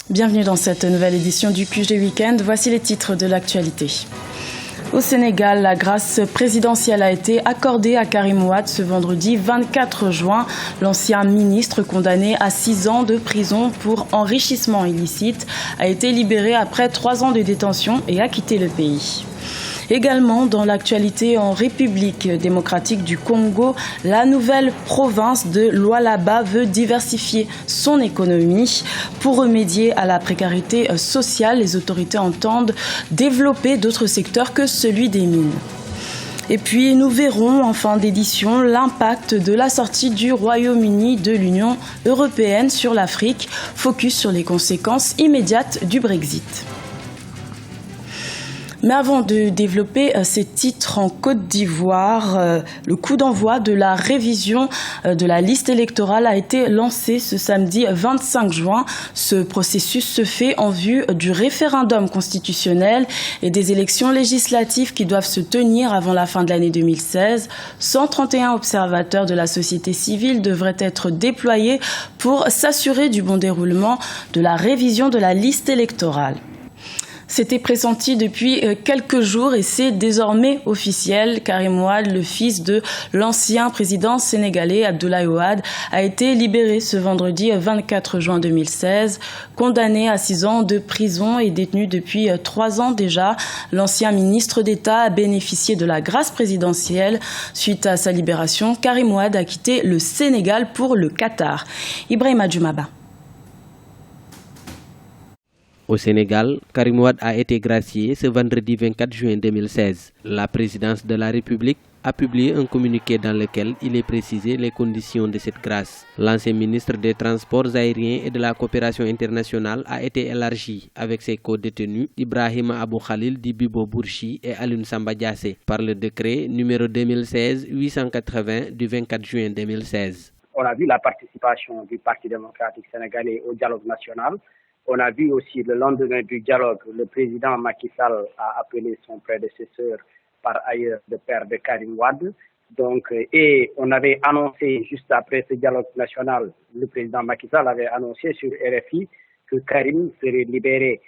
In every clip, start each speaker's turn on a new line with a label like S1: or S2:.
S1: Bienvenue dans cette nouvelle édition du QG Week-end. Voici les titres de l'actualité. Au Sénégal, la grâce présidentielle a été accordée à Karim Wade ce vendredi 24 juin. L'ancien ministre condamné à 6 ans de prison pour enrichissement illicite a été libéré après 3 ans de détention et a quitté le pays. Également dans l'actualité en République démocratique du Congo, la nouvelle province de Lualaba veut diversifier son économie. Pour remédier à la précarité sociale, les autorités entendent développer d'autres secteurs que celui des mines. Et puis nous verrons en fin d'édition l'impact de la sortie du Royaume-Uni de l'Union européenne sur l'Afrique, focus sur les conséquences immédiates du Brexit. Mais avant de développer ces titres en Côte d'Ivoire, le coup d'envoi de la révision de la liste électorale a été lancé ce samedi 25 juin. Ce processus se fait en vue du référendum constitutionnel et des élections législatives qui doivent se tenir avant la fin de l'année 2016. 131 observateurs de la société civile devraient être déployés pour s'assurer du bon déroulement de la révision de la liste électorale. C'était pressenti depuis quelques jours et c'est désormais officiel. Karim Wade, le fils de l'ancien président sénégalais Abdoulaye Wade, a été libéré ce vendredi 24 juin 2016. Condamné à 6 ans de prison et détenu depuis 3 ans déjà, l'ancien ministre d'État a bénéficié de la grâce présidentielle. Suite à sa libération, Karim Wade a quitté le Sénégal pour le Qatar. Ibrahima Djoumaba.
S2: Au Sénégal, Karim Wade a été gracié ce vendredi 24 juin 2016. La présidence de la République a publié un communiqué dans lequel il est précisé les conditions de cette grâce. L'ancien ministre des Transports aériens et de la coopération internationale a été élargi avec ses co-détenus Ibrahima Abou Khalil Dibibo Bourchi et Alioune Samba Diassé par le décret numéro 2016-880 du 24 juin 2016.
S3: On a vu la participation du Parti démocratique sénégalais au dialogue national. On a vu aussi le lendemain du dialogue, le président Macky Sall a appelé son prédécesseur, par ailleurs le père de Karim Wade. Et on avait annoncé juste après ce dialogue national, le président Macky Sall avait annoncé sur RFI que Karim serait libéré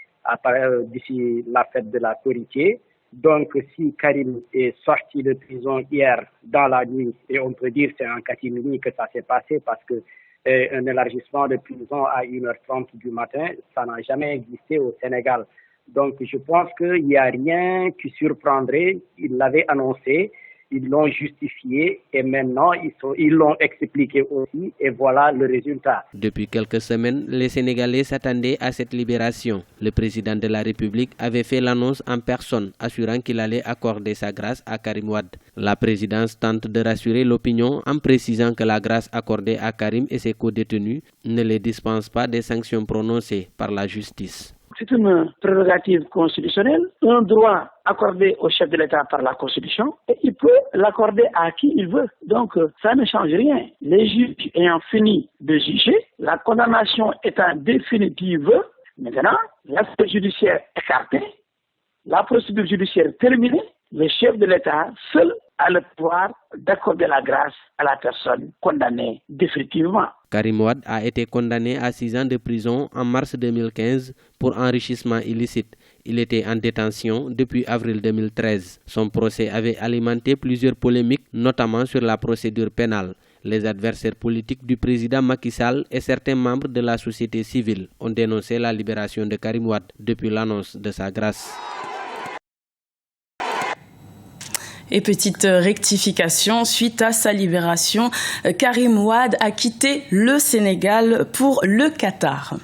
S3: d'ici la fête de la Korité. Donc si Karim est sorti de prison hier dans la nuit, et on peut dire que c'est en catimini que ça s'est passé parce que un élargissement de prison à 1h30 du matin, ça n'a jamais existé au Sénégal. Donc je pense qu'il n'y a rien qui surprendrait. Ils l'avaient annoncé, ils l'ont justifié et maintenant ils l'ont expliqué aussi et voilà le résultat.
S2: Depuis quelques semaines, les Sénégalais s'attendaient à cette libération. Le président de la République avait fait l'annonce en personne, assurant qu'il allait accorder sa grâce à Karim Wade. La présidence tente de rassurer l'opinion en précisant que la grâce accordée à Karim et ses co-détenus ne les dispense pas des sanctions prononcées par la justice.
S4: C'est une prérogative constitutionnelle, un droit accordé au chef de l'État par la Constitution et il peut l'accorder à qui il veut. Donc ça ne change rien. Les juges ayant fini de juger, la condamnation étant définitive, maintenant l'aspect judiciaire écarté, la procédure judiciaire terminée, le chef de l'État seul a le pouvoir d'accorder la grâce à la personne condamnée définitivement.
S2: Karim Wade a été condamné à 6 ans de prison en mars 2015 pour enrichissement illicite. Il était en détention depuis avril 2013. Son procès avait alimenté plusieurs polémiques, notamment sur la procédure pénale. Les adversaires politiques du président Macky Sall et certains membres de la société civile ont dénoncé la libération de Karim Wade depuis l'annonce de sa grâce.
S1: Et petite rectification, suite à sa libération, Karim Wade a quitté le Sénégal pour le Qatar.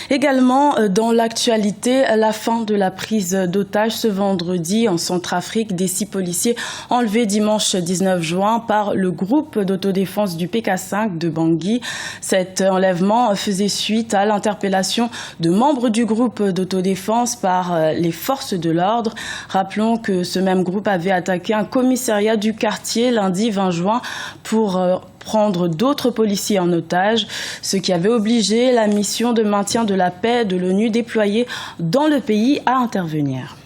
S1: Également dans l'actualité, la fin de la prise d'otages ce vendredi en Centrafrique des 6 policiers enlevés dimanche 19 juin par le groupe d'autodéfense du PK5 de Bangui. Cet enlèvement faisait suite à l'interpellation de membres du groupe d'autodéfense par les forces de l'ordre. Rappelons que ce même groupe avait attaqué un commissariat du quartier lundi 20 juin pour prendre d'autres policiers en otage, ce qui avait obligé la mission de maintien de la paix de l'ONU déployée dans le pays à intervenir.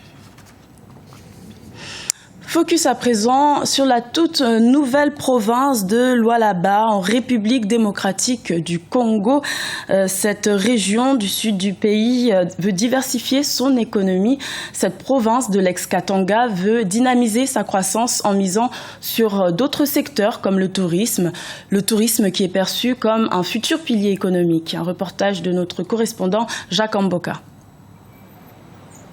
S1: Focus à présent sur la toute nouvelle province de Lualaba en République démocratique du Congo. Cette région du sud du pays veut diversifier son économie. Cette province de l'ex-Katanga veut dynamiser sa croissance en misant sur d'autres secteurs comme le tourisme qui est perçu comme un futur pilier économique. Un reportage de notre correspondant Jacques Amboka.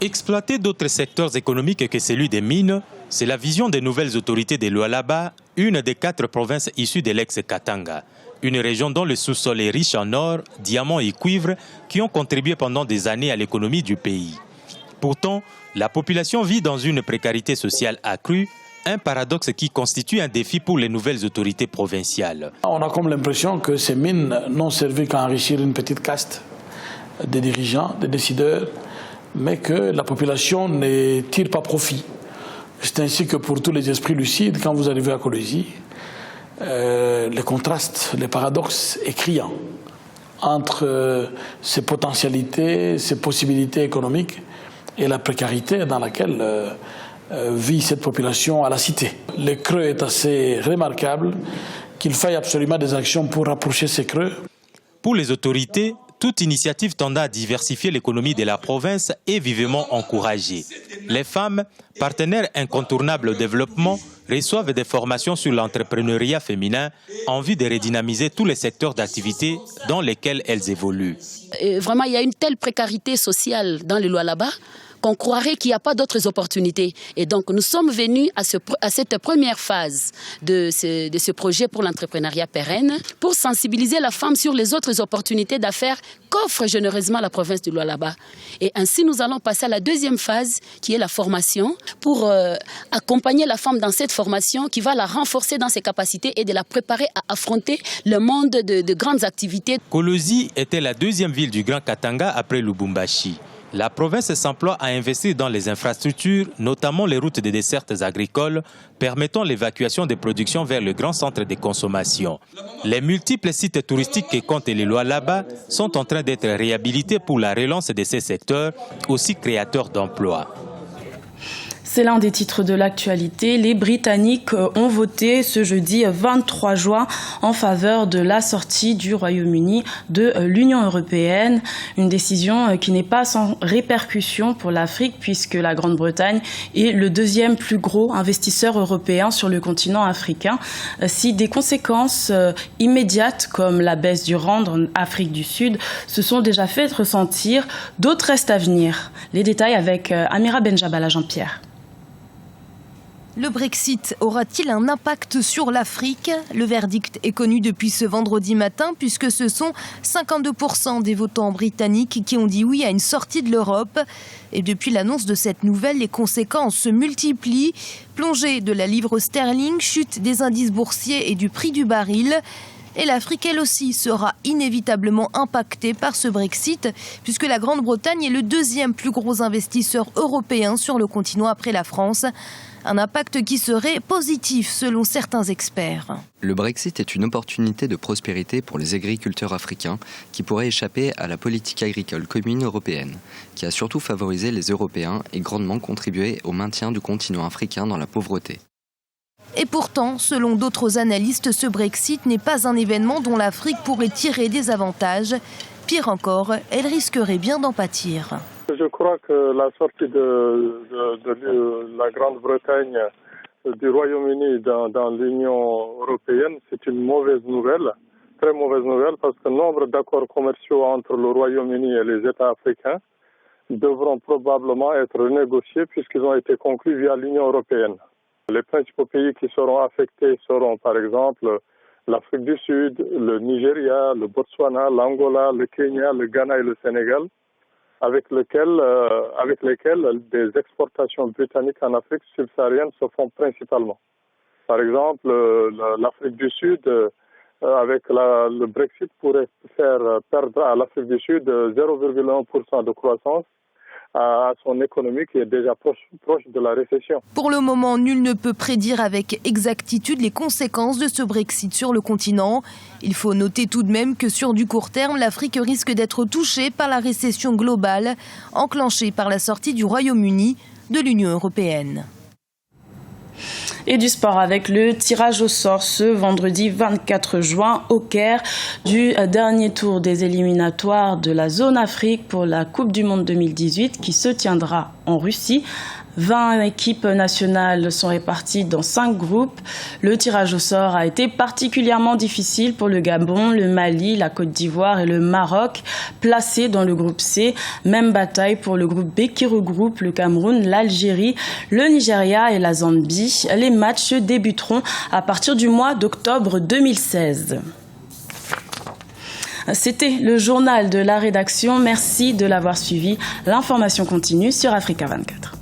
S5: Exploiter d'autres secteurs économiques que celui des mines, c'est la vision des nouvelles autorités de Lualaba, une des 4 provinces issues de l'ex-Katanga. Une région dont le sous-sol est riche en or, diamants et cuivre qui ont contribué pendant des années à l'économie du pays. Pourtant, la population vit dans une précarité sociale accrue, un paradoxe qui constitue un défi pour les nouvelles autorités provinciales.
S6: On a comme l'impression que ces mines n'ont servi qu'à enrichir une petite caste des dirigeants, des décideurs, mais que la population ne tire pas profit. C'est ainsi que pour tous les esprits lucides, quand vous arrivez à Kolwezi, les contrastes, les paradoxes est criant entre ces potentialités, ces possibilités économiques et la précarité dans laquelle vit cette population à la cité. Le creux est assez remarquable, qu'il faille absolument des actions pour rapprocher ces creux.
S5: Pour les autorités, toute initiative tendant à diversifier l'économie de la province est vivement encouragée. Les femmes, partenaires incontournables au développement, reçoivent des formations sur l'entrepreneuriat féminin en vue de redynamiser tous les secteurs d'activité dans lesquels elles évoluent.
S7: Vraiment, il y a une telle précarité sociale dans le Lualaba qu'on croirait qu'il n'y a pas d'autres opportunités. Et donc, nous sommes venus à cette première phase de ce projet pour l'entrepreneuriat pérenne pour sensibiliser la femme sur les autres opportunités d'affaires qu'offre généreusement la province du Lualaba. Et ainsi, nous allons passer à la deuxième phase, qui est la formation, pour accompagner la femme dans cette formation qui va la renforcer dans ses capacités et de la préparer à affronter le monde de grandes activités.
S5: Kolwezi était la deuxième ville du Grand Katanga après Lubumbashi. La province s'emploie à investir dans les infrastructures, notamment les routes de dessertes agricoles, permettant l'évacuation des productions vers le grand centre de consommation. Les multiples sites touristiques que compte le Lualaba sont en train d'être réhabilités pour la relance de ces secteurs, aussi créateurs d'emplois.
S1: C'est l'un des titres de l'actualité. Les Britanniques ont voté ce jeudi 23 juin en faveur de la sortie du Royaume-Uni de l'Union européenne. Une décision qui n'est pas sans répercussions pour l'Afrique puisque la Grande-Bretagne est le deuxième plus gros investisseur européen sur le continent africain. Si des conséquences immédiates comme la baisse du rand en Afrique du Sud se sont déjà fait ressentir, d'autres restent à venir. Les détails avec Amira Benjabala Jean-Pierre.
S8: Le Brexit aura-t-il un impact sur l'Afrique ? Le verdict est connu depuis ce vendredi matin puisque ce sont 52% des votants britanniques qui ont dit oui à une sortie de l'Europe. Et depuis l'annonce de cette nouvelle, les conséquences se multiplient. Plongée de la livre sterling, chute des indices boursiers et du prix du baril. Et l'Afrique, elle aussi, sera inévitablement impactée par ce Brexit, puisque la Grande-Bretagne est le deuxième plus gros investisseur européen sur le continent après la France. Un impact qui serait positif selon certains experts.
S9: Le Brexit est une opportunité de prospérité pour les agriculteurs africains qui pourraient échapper à la politique agricole commune européenne, qui a surtout favorisé les Européens et grandement contribué au maintien du continent africain dans la pauvreté.
S8: Et pourtant, selon d'autres analystes, ce Brexit n'est pas un événement dont l'Afrique pourrait tirer des avantages. Pire encore, elle risquerait bien d'en pâtir.
S10: Je crois que la sortie de la Grande-Bretagne du Royaume-Uni dans l'Union européenne, c'est une mauvaise nouvelle, très mauvaise nouvelle, parce que nombre d'accords commerciaux entre le Royaume-Uni et les États africains devront probablement être renégociés puisqu'ils ont été conclus via l'Union européenne. Les principaux pays qui seront affectés seront par exemple l'Afrique du Sud, le Nigeria, le Botswana, l'Angola, le Kenya, le Ghana et le Sénégal, avec lesquels des exportations britanniques en Afrique subsaharienne se font principalement. Par exemple, l'Afrique du Sud, avec le Brexit, pourrait faire perdre à l'Afrique du Sud 0,1% de croissance à son économie qui est déjà proche de la récession.
S8: Pour le moment, nul ne peut prédire avec exactitude les conséquences de ce Brexit sur le continent. Il faut noter tout de même que sur du court terme, l'Afrique risque d'être touchée par la récession globale enclenchée par la sortie du Royaume-Uni de l'Union européenne.
S1: Et du sport avec le tirage au sort ce vendredi 24 juin au Caire du dernier tour des éliminatoires de la zone Afrique pour la Coupe du Monde 2018 qui se tiendra en Russie. 20 équipes nationales sont réparties dans 5 groupes. Le tirage au sort a été particulièrement difficile pour le Gabon, le Mali, la Côte d'Ivoire et le Maroc, placés dans le groupe C. Même bataille pour le groupe B qui regroupe le Cameroun, l'Algérie, le Nigeria et la Zambie. Les matchs débuteront à partir du mois d'octobre 2016. C'était le journal de la rédaction. Merci de l'avoir suivi. L'information continue sur Africa 24.